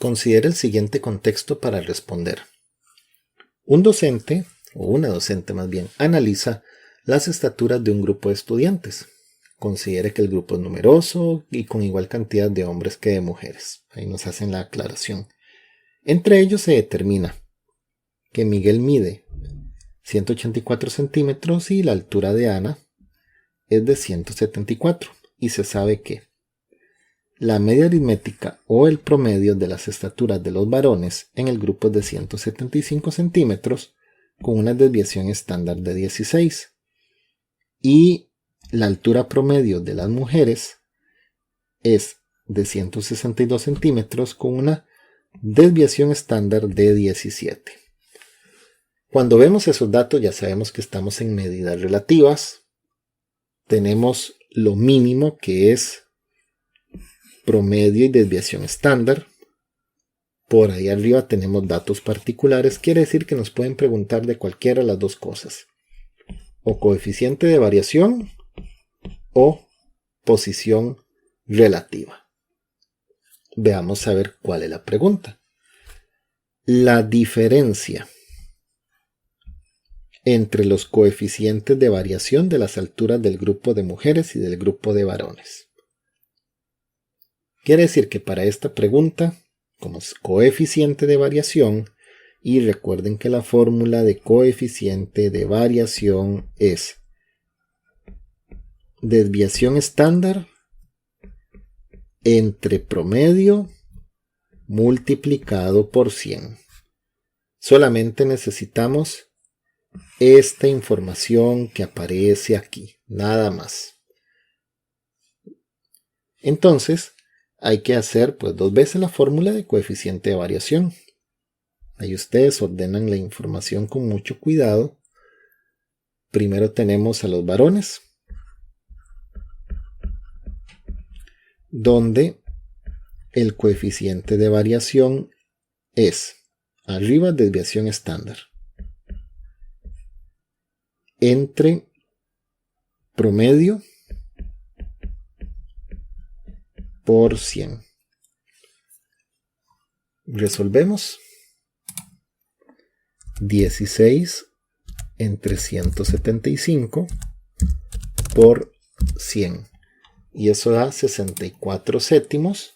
Considere el siguiente contexto para responder. Un docente, o una docente más bien, analiza las estaturas de un grupo de estudiantes. Considere que el grupo es numeroso y con igual cantidad de hombres que de mujeres. Ahí nos hacen la aclaración. Entre ellos se determina que Miguel mide 184 centímetros y la altura de Ana es de 174. Y se sabe que la media aritmética o el promedio de las estaturas de los varones en el grupo es de 175 centímetros con una desviación estándar de 16. Y la altura promedio de las mujeres es de 162 centímetros con una desviación estándar de 17. Cuando vemos esos datos ya sabemos que estamos en medidas relativas. Tenemos lo mínimo que es promedio y desviación estándar. Por ahí arriba tenemos datos particulares. Quiere decir que nos pueden preguntar de cualquiera de las dos cosas. O coeficiente de variación o posición relativa. Veamos a ver cuál es la pregunta. La diferencia entre los coeficientes de variación de las alturas del grupo de mujeres y del grupo de varones. Quiere decir que para esta pregunta, como es coeficiente de variación, y recuerden que la fórmula de coeficiente de variación es desviación estándar entre promedio multiplicado por 100. Solamente necesitamos esta información que aparece aquí, nada más. Entonces, hay que hacer pues 2 veces la fórmula de coeficiente de variación. Ahí ustedes ordenan la información con mucho cuidado. Primero tenemos a los varones, donde el coeficiente de variación es arriba desviación estándar entre promedio por 100. Resolvemos. 16 entre 175 por 100. Y eso da 64 séptimos.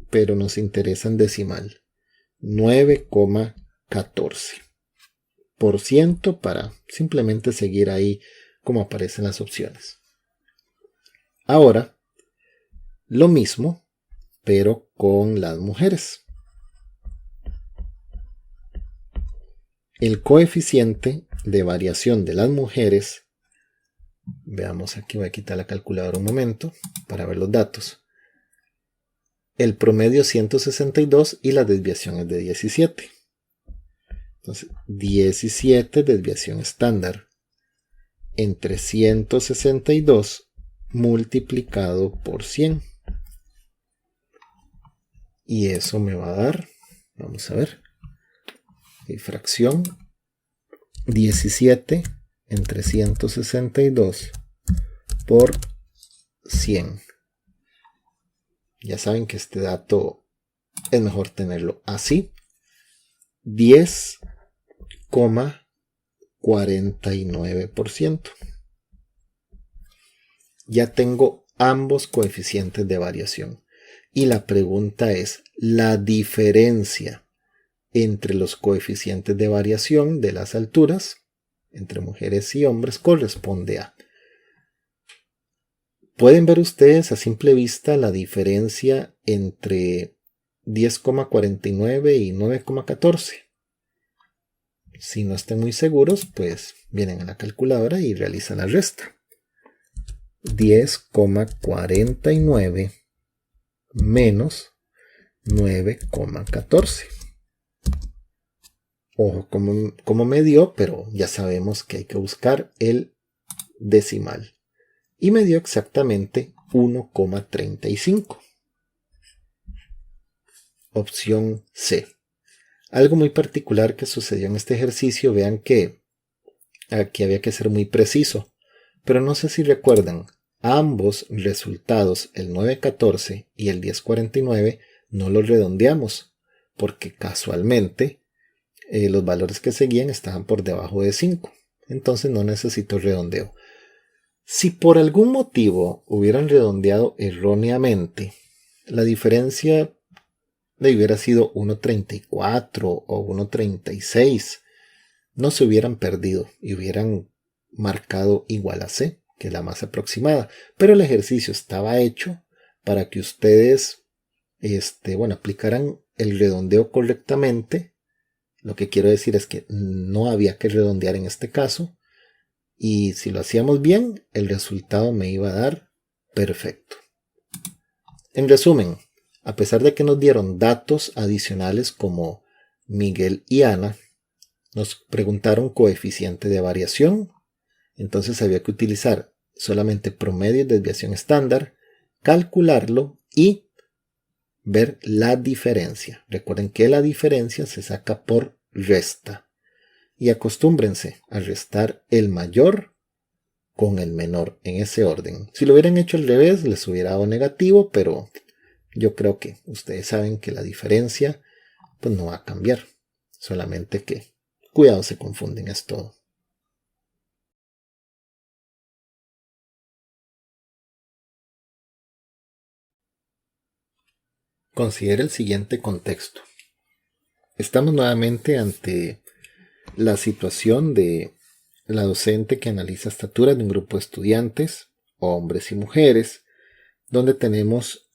Pero nos interesa en decimal. 9,14 por ciento para simplemente seguir ahí como aparecen las opciones. Ahora, lo mismo, pero con las mujeres. El coeficiente de variación de las mujeres, veamos aquí, voy a quitar la calculadora un momento para ver los datos. El promedio 162 y la desviación es de 17. Entonces, 17 desviación estándar entre 162 multiplicado por 100. Y eso me va a dar, vamos a ver, fracción 17 entre 162 por 100. Ya saben que este dato es mejor tenerlo así. 10,49%. Ya tengo ambos coeficientes de variación. Y la pregunta es, la diferencia entre los coeficientes de variación de las alturas, entre mujeres y hombres, corresponde a. Pueden ver ustedes a simple vista la diferencia entre 10,49 y 9,14. Si no estén muy seguros, pues vienen a la calculadora y realizan la resta. 10,49 menos 9,14. Ojo como me dio, pero ya sabemos que hay que buscar el decimal. Y me dio exactamente 1,35. Opción C. Algo muy particular que sucedió en este ejercicio, vean que aquí había que ser muy preciso, pero no sé si recuerdan, ambos resultados, el 914 y el 1049, no los redondeamos, porque casualmente los valores que seguían estaban por debajo de 5. Entonces no necesito redondeo. Si por algún motivo hubieran redondeado erróneamente, la diferencia hubiera sido 1.34 o 1.36. No se hubieran perdido y hubieran marcado igual a C, que es la más aproximada. Pero el ejercicio estaba hecho para que ustedes aplicaran el redondeo correctamente. Lo que quiero decir es que no había que redondear en este caso. Y si lo hacíamos bien, el resultado me iba a dar perfecto. En resumen, a pesar de que nos dieron datos adicionales como Miguel y Ana, nos preguntaron coeficiente de variación. Entonces había que utilizar solamente promedio y desviación estándar, calcularlo y ver la diferencia. Recuerden que la diferencia se saca por resta. Y acostúmbrense a restar el mayor con el menor en ese orden. Si lo hubieran hecho al revés, les hubiera dado negativo, pero yo creo que ustedes saben que la diferencia pues no va a cambiar. Solamente que cuidado, se confunden, es todo. Considere el siguiente contexto. Estamos nuevamente ante la situación de la docente que analiza estaturas de un grupo de estudiantes, hombres y mujeres, donde tenemos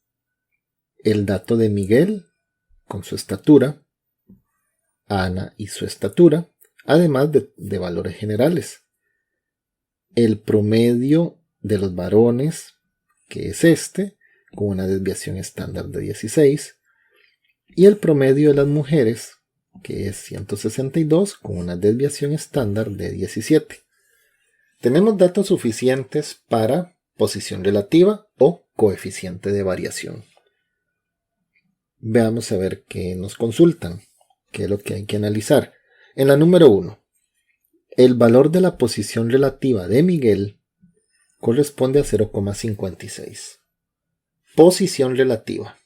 el dato de Miguel con su estatura, Ana y su estatura, además de valores generales. El promedio de los varones, que es con una desviación estándar de 16, y el promedio de las mujeres, que es 162, con una desviación estándar de 17. Tenemos datos suficientes para posición relativa o coeficiente de variación. Veamos a ver qué nos consultan, qué es lo que hay que analizar. En la número 1, el valor de la posición relativa de Miguel corresponde a 0,56. Posición relativa.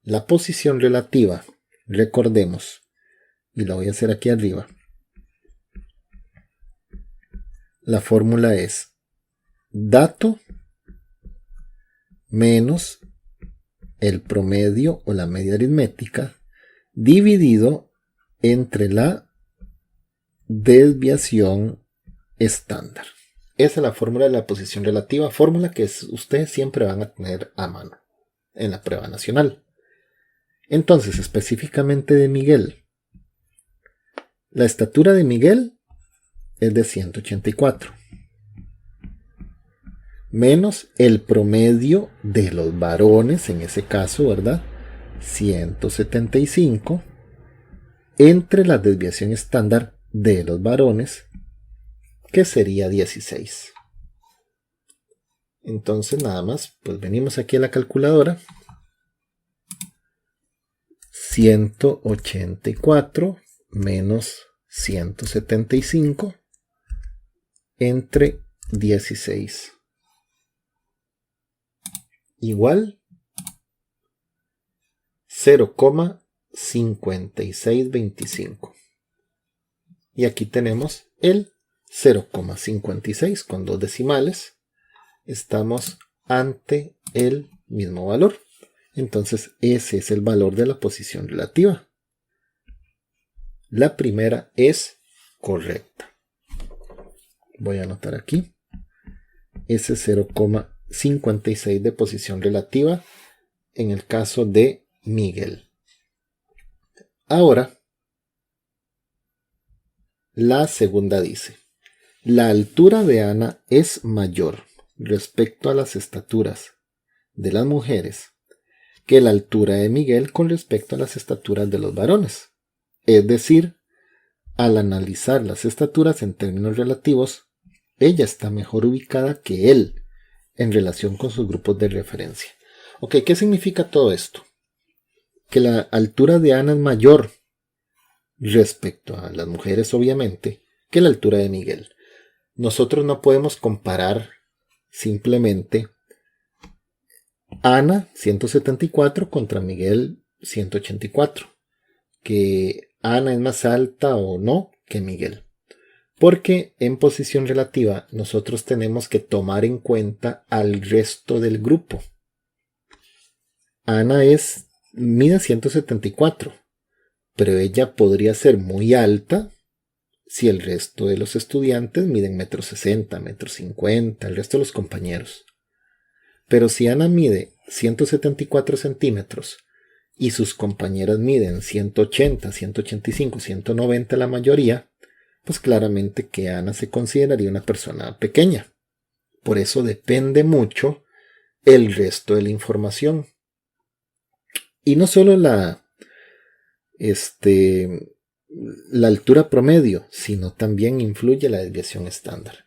La posición relativa, recordemos, y la voy a hacer aquí arriba. La fórmula es dato menos el promedio o la media aritmética dividido entre la desviación estándar. Esa es la fórmula de la posición relativa, fórmula que ustedes siempre van a tener a mano en la prueba nacional. Entonces, específicamente de Miguel, la estatura de Miguel es de 184, menos el promedio de los varones, en ese caso, ¿verdad? 175, entre la desviación estándar de los varones, que sería 16. Entonces nada más, pues venimos aquí a la calculadora. 184 menos 175 entre 16 igual 0,5625. Y aquí tenemos el 0,56 con 2 decimales. Estamos ante el mismo valor. Entonces ese es el valor de la posición relativa. La primera es correcta. Voy a anotar aquí ese 0,56 de posición relativa en el caso de Miguel. Ahora, la segunda dice: la altura de Ana es mayor respecto a las estaturas de las mujeres que la altura de Miguel con respecto a las estaturas de los varones. Es decir, al analizar las estaturas en términos relativos, ella está mejor ubicada que él en relación con sus grupos de referencia. Ok, ¿qué significa todo esto? Que la altura de Ana es mayor respecto a las mujeres, obviamente, que la altura de Miguel. Nosotros no podemos comparar simplemente Ana 174 contra Miguel 184. Que Ana es más alta o no que Miguel. Porque en posición relativa nosotros tenemos que tomar en cuenta al resto del grupo. Ana mide 174, pero ella podría ser muy alta si el resto de los estudiantes miden 1,60 m, 1,50 m, el resto de los compañeros. Pero si Ana mide 174 centímetros y sus compañeras miden 180, 185, 190 la mayoría, pues claramente que Ana se consideraría una persona pequeña. Por eso depende mucho el resto de la información. Y no solo la altura promedio, sino también influye la desviación estándar.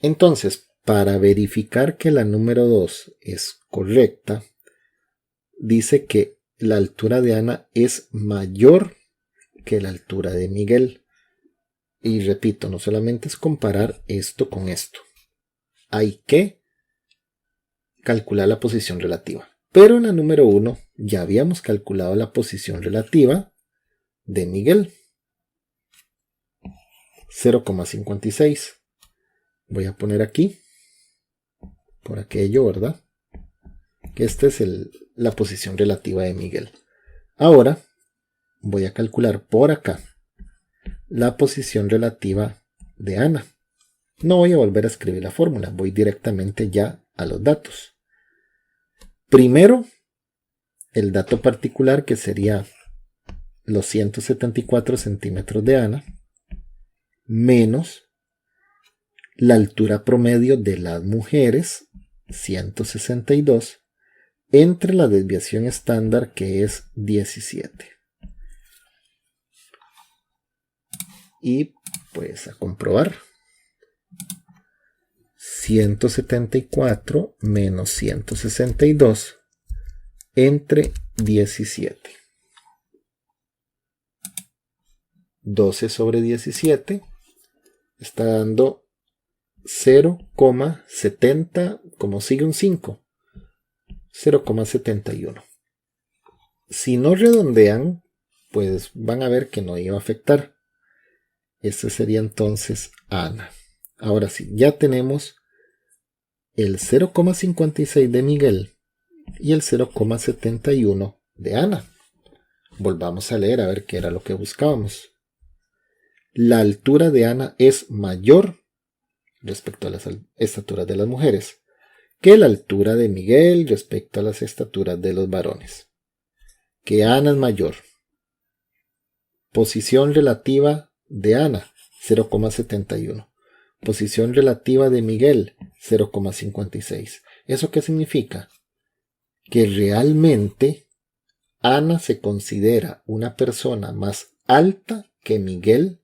Entonces, para verificar que la número 2 es correcta, dice que la altura de Ana es mayor que la altura de Miguel. Y repito, no solamente es comparar esto con esto. Hay que calcular la posición relativa. Pero en la número 1 ya habíamos calculado la posición relativa de Miguel. 0,56. Voy a poner aquí, por aquello, ¿verdad? Que esta es la posición relativa de Miguel. Ahora voy a calcular por acá la posición relativa de Ana. No voy a volver a escribir la fórmula, voy directamente ya a los datos. Primero, el dato particular que sería los 174 centímetros de Ana, menos la altura promedio de las mujeres, 162, entre la desviación estándar que es 17. Y pues a comprobar. 174 menos 162 entre 17. 12 sobre 17 está dando 0,70, como sigue un 5, 0,71. Si no redondean, pues van a ver que no iba a afectar. Este sería entonces Ana. Ahora sí, ya tenemos el 0,56 de Miguel y el 0,71 de Ana. Volvamos a leer a ver qué era lo que buscábamos. La altura de Ana es mayor respecto a las estaturas de las mujeres que la altura de Miguel respecto a las estaturas de los varones. Que Ana es mayor. Posición relativa de Ana, 0,71. Posición relativa de Miguel, 0,56. ¿Eso qué significa? Que realmente Ana se considera una persona más alta que Miguel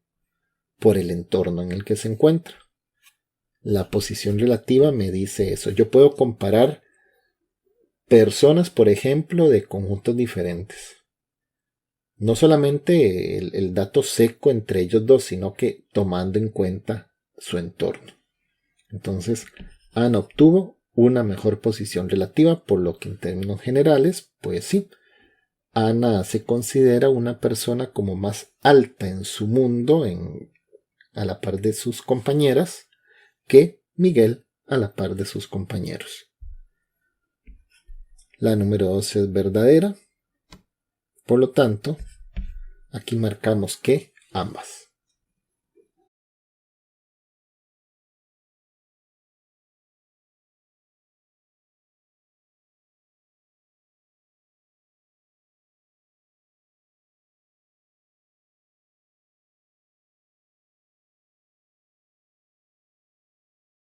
por el entorno en el que se encuentra. La posición relativa me dice eso. Yo puedo comparar personas, por ejemplo, de conjuntos diferentes. No solamente el dato seco entre ellos dos, sino que tomando en cuenta su entorno. Entonces, Ana obtuvo una mejor posición relativa, por lo que en términos generales, pues sí, Ana se considera una persona como más alta en su mundo, a la par de sus compañeras, que Miguel a la par de sus compañeros. La número 2 es verdadera, por lo tanto, aquí marcamos que ambas.